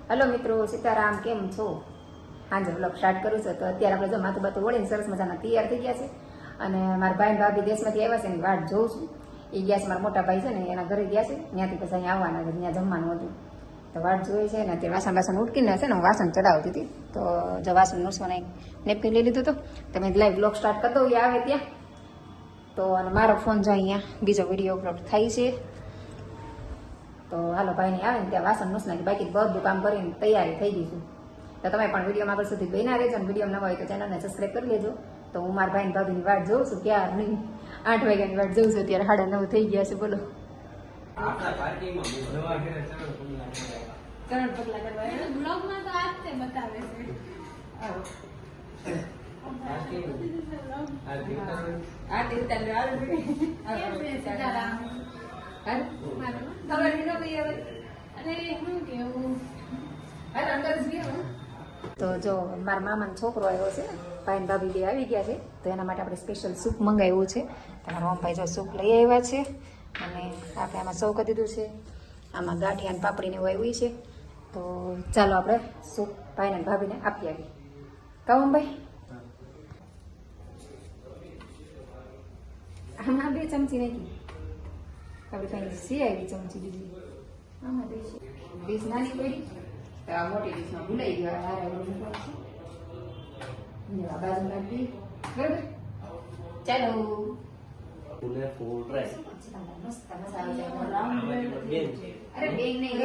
Hello મિત્રો, સીતારામ, કેમ છો? હાજે વ્લોગ સ્ટાર્ટ કરું છું. તો અત્યારે આપણે જો માથું બાથું ઓળીને સરસ મજાના તૈયાર થઈ ગયા છે અને મારા ભાઈ ભાભી દેશમાંથી આવ્યા છે એની વાટ જોઉં છું. એ ગયા છે, મારા મોટા ભાઈ છે ને એના ઘરે ગયા છે, ત્યાંથી પછી અહીંયા આવવાના છે, ત્યાં જમવાનું હતું તો વાટ જોઈએ છે ને. તે વાસણ ઉટકીને છે ને હું વાસણ ચડાવતી હતી તો જો વાસણ નુસવાના નેપકીન લઈ લીધું હતું. તમે લાઈવ વ્લોગ સ્ટાર્ટ કરી દઉં, એ આવે ત્યાં તો. અને મારો ફોન જો અહીંયા બીજો વિડીયો અપલોડ થાય છે તો હાલો ભાઈને આવે ને ત્યાં વાસણ નુસ નાખી, બાકી બધું કામ કરીને તૈયારી થઈ ગઈ છું. તો તમે પણ વિડીયોમાં આગળ સુધી બન્યા રહેજો, અને વિડીયો નવા હોય તો ચેનલને સબસ્ક્રાઈબ કરી લેજો. તો હું મારા ભાઈ ભાભીની વાટ જોઉં છું, ક્યાં નહીં 8 વાગ્યાની વાટ જોઉં છું, અત્યારે 9:30 થઈ ગયા છે. બોલો ચરણ પગલા કરવા બ્લોગમાં તો આજ તે બતાવે છે. તો જો મારા મામાનો છોકરો આવ્યો છે, ભાઈ ને ભાભી બે આવી ગયા છે તો એના માટે આપણે સ્પેશિયલ સૂપ મંગાવ્યું છે. તમારા મમ્મી જો સૂપ લઈ આવ્યા છે અને આપણે આમાં સૌ કરી દીધું છે. આમાં ગાંઠિયા અને પાપડીને એવું આવ્યું છે. તો ચાલો આપણે સૂપ ભાઈને ભાભીને આપી આવીએ. કહું ભાઈ, આમાં 2 ચમચી નાખી આપણે કઈ સી આવી ચમચી બીજી આમાં ડીશ નાની પડી તો આ મોટી ડીશમાં ભૂલાઈ ગયો. બાજુ નાખી બરાબર. ચાલો મસ્ત મસાલો અરે બેગ નહીં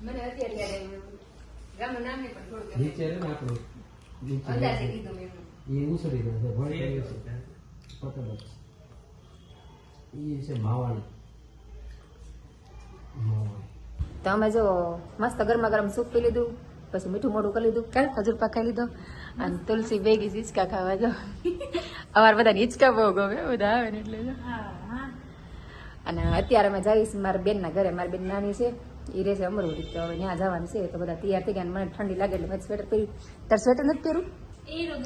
મને અત્યારે ગામનું નામ પણ થોડું નીચે ને આપણું અંદાજે કીધું મેં એ ઉસળી ગયો છે ભણ કર્યો છે પતંગ એ છે માવાણી. તો અમે જો મસ્ત ગરમા ગરમ સૂપ પી લીધું, પછી મીઠું મોઢું કરી લીધું, ખજૂર પાક ખાઈ લીધો અને તુલસી ભેગી હિંચકા ખાવા જો. અમારે બધાને હિંચકા બહુ ગમે, બધા આવે ને એટલે જો. અને અત્યારે અમે જઈશ મારા બેનના ઘરે. મારી બેન નાની છે, એ રહેશે અમરોલી, તો હવે ત્યાં જવાનું છે. તો બધા તૈયાર થઈ ગયા. મને ઠંડી લાગે એટલે મેં સ્વેટર પહેર્યું. તાર સ્વેટર નથી પહેર્યું?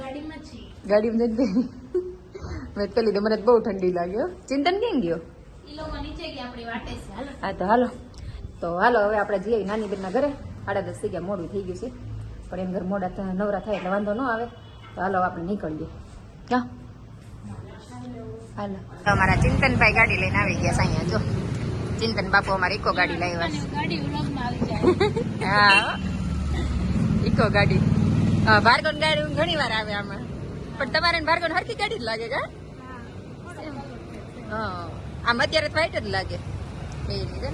ગાડીમાં નથી પહેરી મેં પહેરી તો મને બહુ ઠંડી લાગે. ચિંતન કેમ ગયો? હા તો હાલો. તો હાલો હવે આપણે જઈએ નાની બેનના ઘરે. 10:30 થઈ ગયા, મોડું થઈ ગયું છે, પણ એમ ઘર મોડા નવરા થાય એટલે વાંધો ન આવે. તો હાલો આપણે નીકળીએ. હા હાલો. અમારા ચિંતનભાઈ ગાડી લઈને આવી ગયા છે અહીંયા જો. ચિંતન બાપુ અમારે ઇકો ગાડી લાવ્યા છે. હા ઇકો ગાડી. ભાર્ગવ ગાડી ઘણી વાર આવે આમાં, પણ તમારે ભાર્ગવ હરખી ગાડી જ લાગે કા? હા આમ અત્યારે વ્હાઈટ જ લાગે બે લીધે.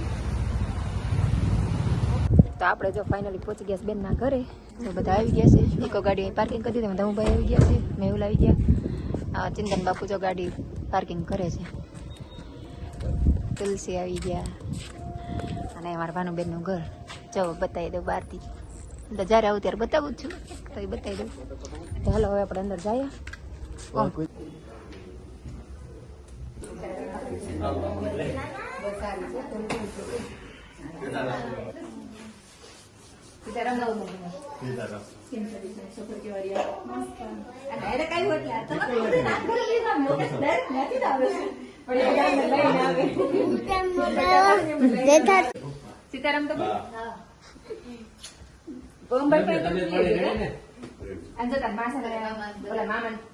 તો આપણે જો ફાઇનલી પહોંચી ગયા બેનના ઘરે. તો બધા આવી ગયા છે. ઇકો ગાડી પાર્કિંગ કરી દીધી. ધમુભાઈ આવી ગયા છે, મેહુલ આવી ગયા. ચિંતન બાપુ જો ગાડી પાર્કિંગ કરે છે. તુલસી આવી ગયા અને મારા ભાનુબેનનું ઘર જો બતાવી દઉં બહારથી. તો જ્યારે આવું ત્યારે બતાવું જ છું, તો એ બતાવી દઉં. તો હાલો હવે આપણે અંદર જઈએ. સીતારામ તો મામા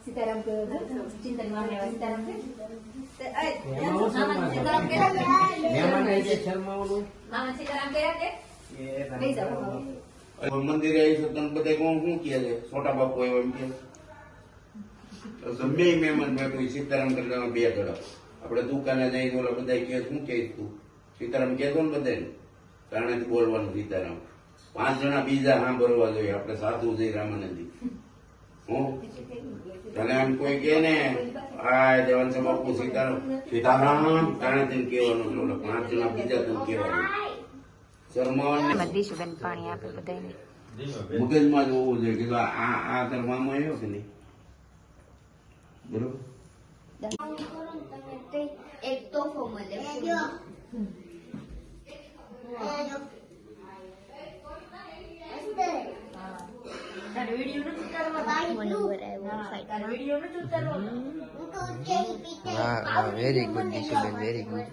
સીતારામ ચિંતન મામા સીતારામ મંદિરે આવી છે તને બધા કોણ શું કહે છે? છોટા બાપુ એમ કે ગમે મહેમાન બેઠું સીતારામ કરતા 2 ધડા. આપડે દુકાને જઈ ઓલા બધા કે શું કે તું સીતારામ કહેતો ને બધાને કારણેથી બોલવાનું સીતારામ. 5 જણા બીજા સાંભળવા જોઈએ. આપણે સાધુ જઈ રામાનંદી હું તને આમ કોઈ કે ને આ દેવાન બાપુ સીતારામ સીતારામ કારણેથી કહેવાનું. 5 જણા બીજા તું કહેવાનું. શરમાવાનું એમાં દીશુબેન પાણી આપે બધાને. મગજમાં જ હોવું જોઈએ કે આ તાર મામો આવ્યો કે નહીં, બરોબર. એક તોફો મળે. હા વેરી ગુડ દીશુબેન વેરી ગુડ.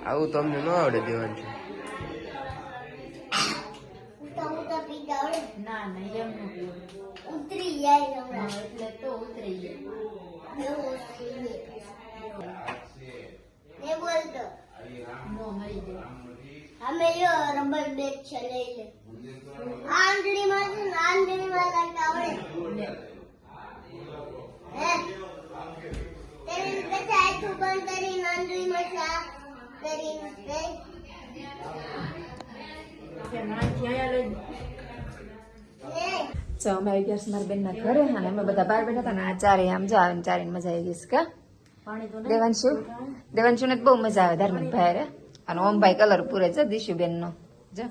આવું તો અમને ન આવડે દેવાનું છે. ઉતરી જાય એટલે તો ઉતરી જાય. બોલતો અમે રબર બેગ છે લઈ લે. આંધળીમાં છે ને આંધળીમાં લાગતા આવડે. તેને પછી આખું બંધ કરીને આંધળીમાં ચા કરીને તો અમે આવી ગયા છે મારા બેનના ઘરે અને અમે બધા બહાર બેઠા હતા ને આ ચારે આમ જો આવે ને ચારે મજા આવી ગઈ છે કા દેવાંશુ ને બહુ મજા આવે ધાર્મિક ભાઈ રે. અને ઓમભાઈ કલર પૂરે છે દીશુબેન નો જો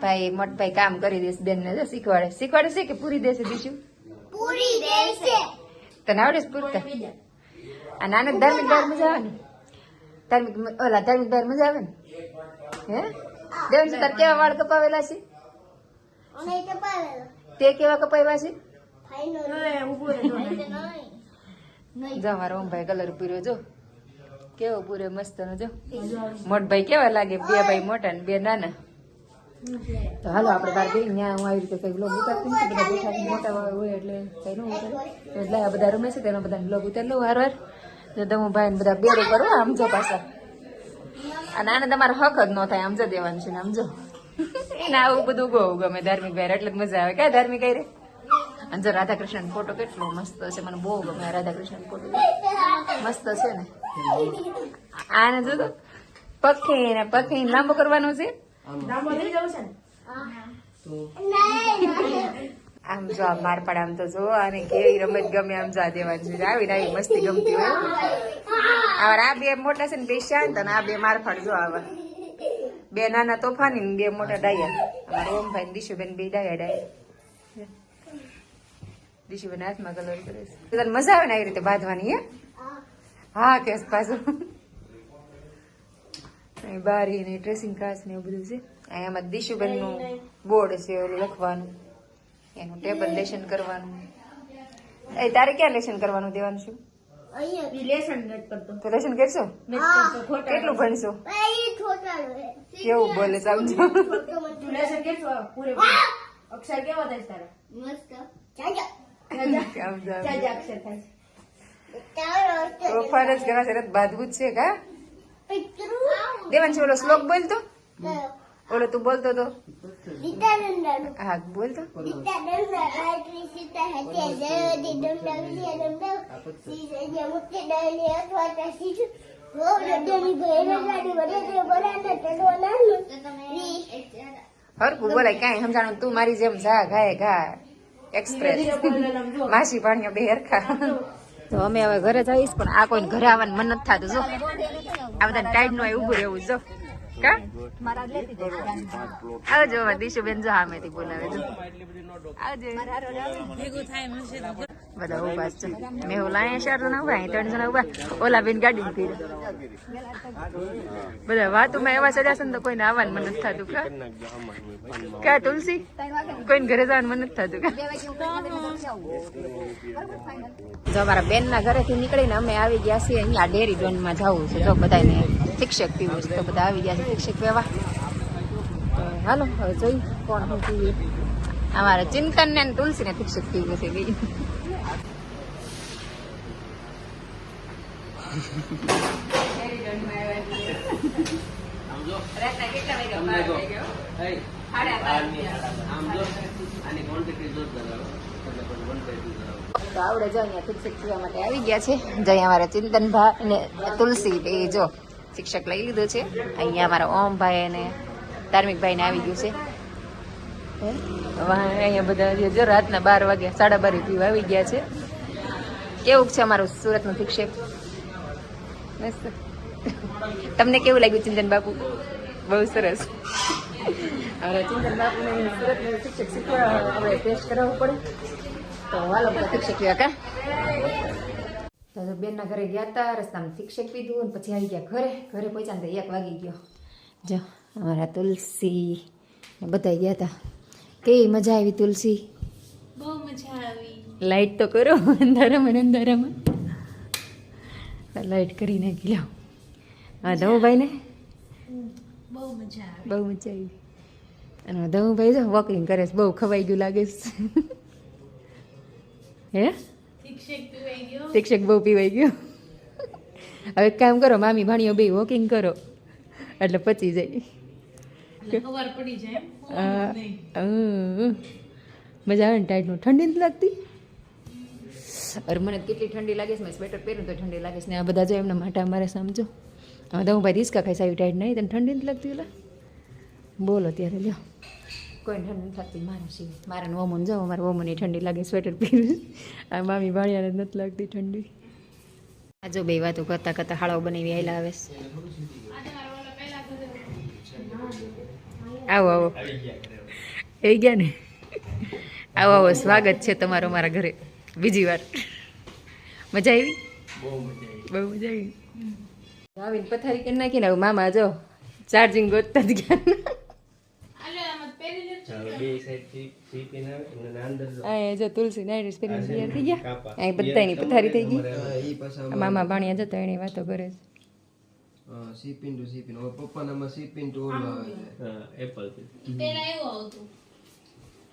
ભાઈ મોટભાઈ કામ કરી દેશે બેન ને જો શીખવાડે છે કે પૂરી દેશે દીશુ પૂરી દેશે. તને આવડે છે પૂરતા. આ નાનક ધાર્મિક બહાર મજા આવે ને ધાર્મિક બહાર મજા આવે ને હે દેવાંશુ તાર કેવા વાળ કપાવેલા છે અમે તો પાવેલો તે કેવા કપાવ્યા છે ફાઈનલ ઉભો જો મારો ઓમભાઈ કલર પૂર્યો જો કેવો પૂરે મસ્ત નો જો મોટભાઈ કેવા લાગે બે ભાઈ મોટા ને બે નાના. તો હાલો આપણે બહાર ગઈ ત્યાં હું આવી રીતે કઈ બ્લોગ ઉતારતી નથી બધા બેઠા મોટા હોય એટલે કઈ ન ઉતારે એટલે આ બધા રમે છે તેનો બધા બ્લોગ ઉતાર લઉં વાર જો હું ભાઈ બધા બેરો કરો આમ જો પાછા. અને આને તમારે હક જ ન થાય આમ જો દેવાનું છે ને આમ જો એને આવું બધું બહુ ગમે ધાર્મિક ભાઈ એટલે જ મજા આવે ક્યાં ધાર્મિક રે. અને જો રાધાકૃષ્ણ ફોટો કેટલો મસ્ત છે મને બહુ ગમે રાધાકૃષ્ણ ફોટો મસ્ત છે ને. આને જો તો પખી લાંબો કરવાનો છે આમ જો આ મારપાડ આમ તો જો અને કેવી રમત ગમે આમ જો આ દેવાની છે આવી આવી મસ્તી ગમતી હોય. આ બે મોટા છે ને બે શાંત અને આ બે મારફાડ જો આવા બે નાના તોફાની ને બે મોટા ડાયા. અમારા ઓમભાઈ ને દીશુબેન બે ડાયા દીશુબેન હાથમાં કલર કરે છે. તને મજા આવે ને આવી રીતે બાંધવાની હે હા કેસ પાછું બારી ને ડ્રેસિંગ કાચ ને એવું બધું છે. આમાં દીશુબેન નું બોર્ડ છે ઓલું લખવાનું એનું ટેબલ લેશન કરવાનું. એ તારે ક્યાં લેશન કરવાનું દેવાનું છું તો લેશન કરશો કેટલું ભણશો કેવું બોલે સમજો તોફાન જ ઘણા સરસ બાંધવું જ છે કા દેવાંશુ ઓલો શ્લોક બોલતો ઓલો તું બોલતો તો હા બોલતો હરકું બોલાય કઈ સમજાણું તું મારી જેમ જા ઘાય ઘા એક્સપ્રેસ માસી પાણીઓ બે હરખા. તો અમે હવે ઘરે જઈશ પણ આ કોઈ ઘરે આવવાનું મન નથી થતું જો આ બધા ટાઈડ નું ઉભું રહેવું જો કા આવજો દીશુબેન જો સામેથી બોલાવે જો આવજો બધા ઉભા છે મેં ઓલા 4 જણા ઉભા 3 જણા ઉભા ઓલા બેન ગાડી ફીરે બધા વાતોમાં એવા ચડ્યા છે ને તો કોઈને આવવાનું મન નથી થતું કા તુલસી કોઈને ઘરે જવાનું મન નથી થતું કા. જો અમારા બેન ના ઘરેથી નીકળીને અમે આવી ગયા છીએ અહીંયા ડેરી ડોન માં જવું છે જો બધાને શિક્ષક પીવું છે તો બધા આવી ગયા છે શિક્ષક પીવા. હાલો હવે જોઈ કોણ શું પીવે. અમારે ચિંતન ને તુલસી ને શિક્ષક પીવું છે બીજું આની ક્વોન્ટિટી જોરદાર આવે. તો આવડે જો અહીંયા શિક્ષક જોવા માટે આવી ગયા છે. જો અહીંયા અમારા ચિંતનભાઈ અને તુલસી એ જો શિક્ષક લઈ લીધું છે. અહીંયા અમારા ઓમભાઈ અને ધાર્મિકભાઈને આવી ગયું છે. અહીંયા બધા જો રાતના 12 વાગ્યા 12:30 પીવા આવી ગયા છે. કેવું છે અમારું સુરતનું શિક્ષક? મસ્ત. તમને કેવું લાગ્યું ચિંતન બાપુ? બહુ સરસ. હવે ચિંતન બાપુને સુરતનું શિક્ષક શીખવા આપણે ટેસ્ટ કરાવવું પડે. તો હાલો બધા શિક્ષક પીવા કા. તો બેનના ઘરે ગયા હતા, રસ્તામાં શિક્ષક પીધું અને પછી આવી ગયા ઘરે પહોંચ્યા ને 1 વાગી ગયો. જો અમારા તુલસી બધા ગયા હતા. કેવી મજા આવી તુલસી? બહુ મજા આવી. લાઈટ તો કરો અંધારામાં લાઈટ કરી નાખી. લો હા ધમુભાઈ ને બહુ મજા આવી. બહુ મજા આવી. અને ધમુભાઈ જો વોકિંગ કરે છે. બહુ ખવાઈ ગયું લાગે છે. હે શિક્ષક પીવાઈ ગયો. શિક્ષક બહુ પીવાઈ ગયો. હવે એક કામ કરો, મામી ભાણીઓ બે વોકિંગ કરો એટલે પચી જાય. એટલે ખબર પડી જાય એમ. મજા આવે ને ટાઈટનું. ઠંડી નથી લાગતી? અરે મને કેટલી ઠંડી લાગે છે. મેં સ્વેટર પહેર્યું તો ઠંડી લાગે છે ને આ બધા જો એમના માટે અમારે સમજો. હવે તો હું ભાઈ રિસ્કા ખાઈશ આવી ટાઈટ નહીં. તને ઠંડી નથી લાગતી? ઓલા બોલો ત્યારે લ્યો કોઈ ઠંડી નથી લાગતી મારા સિવાય. મારા વોમન જાઓ, મારા વોમનની ઠંડી લાગે સ્વેટર પહેર્યું. આ મામી ભાણિયાને નથી લાગતી ઠંડી. આ જો બે વાતો કરતા કરતા હાળો બનાવી આવેલા આવે છે. આવો આવો એ ગયા ને. આવો આવો સ્વાગત છે તમારું મારા ઘરે બીજી વાર. મજા આવી? બહુ મજા આવી. આવીને પથારી કરી નાખીને હવે મામા જો ચાર્જિંગ ગોતતા જ ગયા. અહીંયા જો તુલસી નાઈટ પહેરીને તૈયાર થઈ ગયા. અહીં બધાની પથારી થઈ ગઈ. મામા ભાણિયા જતો એની વાતો કરે છે. સીપિન હવે પપ્પાનામાં સીપિન ટુ ઓલો આવે છે એપલ પેલા એવું આવતું.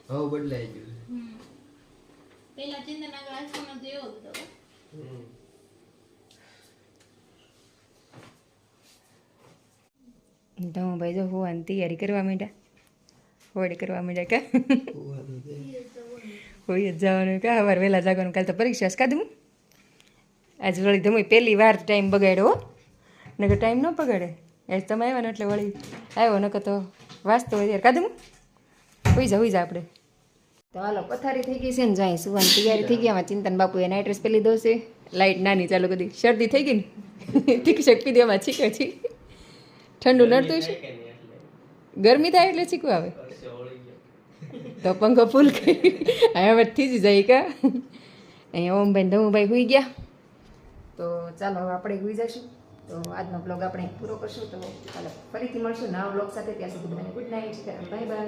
હવે બદલાઈ ગયું પેલા ચિંતનના ક્લાસમાં તો એવો હતો. તો હું ભાઈ જો હોવાની તૈયારી કરવા માંડ્યા. હોળી કરવા માંડ્યા કા? હોય જ જવાનું કા? સવારે વહેલા જાગવાનું. કાલે તો પરીક્ષા છે કાદું. આજ વળી તમે પહેલી વાર ટાઈમ બગાડ્યો. નકર ટાઈમ ન બગાડે. આજ તમે આવ્યા ને એટલે વળી આવ્યો. નકર તો વાંચતો હોય યાર કાદું. હોઈ જા આપણે. તો હાલો પથારી થઈ ગઈ છે ને જાય સુવાની તૈયારી થઈ ગઈ. આમાં ચિંતન બાપુએ નાઇટ ડ્રેસ પહેરી દો છે. લાઇટ નાની ચાલુ કરી. શરદી થઈ ગઈ ને શીખ પી દેવામાં છીકે છી. ઠંડુ નડતું છે. ગરમી થાય એટલે છીકું આવે તો પંખો ફૂલ કરી હવે થઈ જ જાય કા. અહીંયા ઓમભાઈ ધમુભાઈ હોઈ ગયા. તો ચાલો હવે આપણે હોઈ જઈશું. તો આજનો બ્લોગ આપણે પૂરો કરશું. તો ચાલો ફરીથી મળશું નવા બ્લોગ સાથે. ત્યાં સુધી બધાને ગુડ નાઇટ. Bye bye.